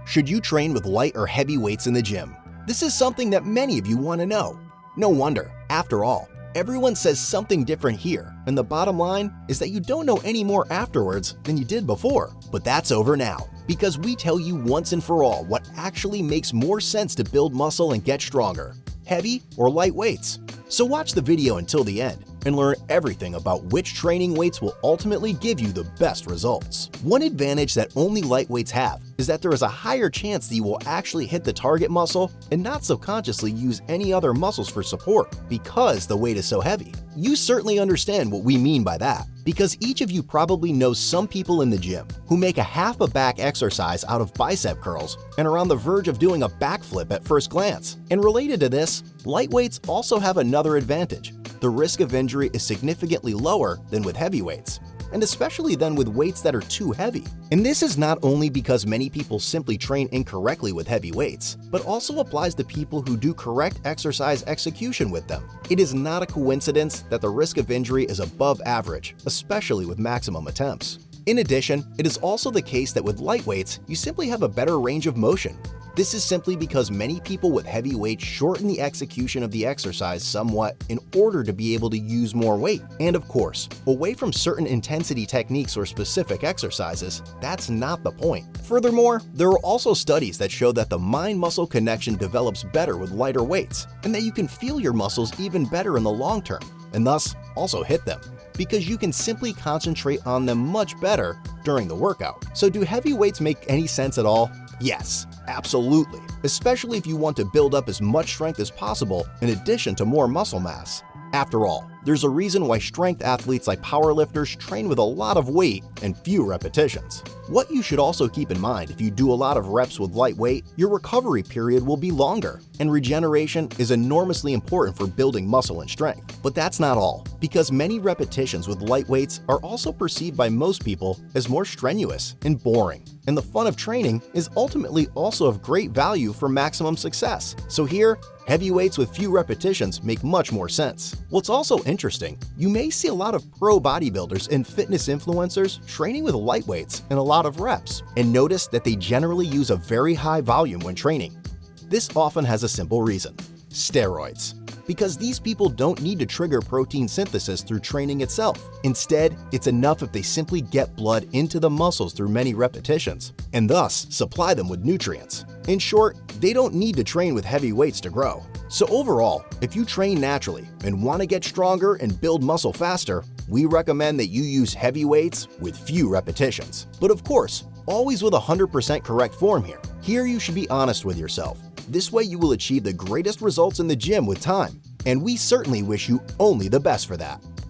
Should you train with light or heavy weights in the gym? This is something that many of you want to know. No wonder. After all, everyone says something different here, and the bottom line is that you don't know any more afterwards than you did before. But that's over now, because we tell you once and for all what actually makes more sense to build muscle and get stronger, heavy or light weights. So watch the video until the end and learn everything about which training weights will ultimately give you the best results. One advantage that only light weights have is that there is a higher chance that you will actually hit the target muscle and not subconsciously use any other muscles for support because the weight is so heavy. You certainly understand what we mean by that, because each of you probably knows some people in the gym who make a half a back exercise out of bicep curls and are on the verge of doing a backflip at first glance. And related to this, light weights also have another advantage. The risk of injury is significantly lower than with heavy weights, and especially then with weights that are too heavy. And this is not only because many people simply train incorrectly with heavy weights, but also applies to people who do correct exercise execution with them. It is not a coincidence that the risk of injury is above average, especially with maximum attempts. In addition, it is also the case that with light weights, you simply have a better range of motion. This is simply because many people with heavy weights shorten the execution of the exercise somewhat in order to be able to use more weight. And of course, away from certain intensity techniques or specific exercises, that's not the point. Furthermore, there are also studies that show that the mind-muscle connection develops better with lighter weights, and that you can feel your muscles even better in the long term, and thus also hit them, because you can simply concentrate on them much better during the workout. So do heavy weights make any sense at all? Yes, absolutely, especially if you want to build up as much strength as possible in addition to more muscle mass. After all, there's a reason why strength athletes like powerlifters train with a lot of weight and few repetitions. What you should also keep in mind if you do a lot of reps with light weight, your recovery period will be longer, and regeneration is enormously important for building muscle and strength. But that's not all, because many repetitions with light weights are also perceived by most people as more strenuous and boring. And the fun of training is ultimately also of great value for maximum success. So here, heavy weights with few repetitions make much more sense. What's also interesting, you may see a lot of pro bodybuilders and fitness influencers training with light weights and a lot of reps, and notice that they generally use a very high volume when training. This often has a simple reason: steroids. Because these people don't need to trigger protein synthesis through training itself. Instead, it's enough if they simply get blood into the muscles through many repetitions, and thus supply them with nutrients. In short, they don't need to train with heavy weights to grow. So overall, if you train naturally and want to get stronger and build muscle faster, we recommend that you use heavy weights with few repetitions. But of course, always with 100% correct form here. Here you should be honest with yourself. This way you will achieve the greatest results in the gym with time, and we certainly wish you only the best for that.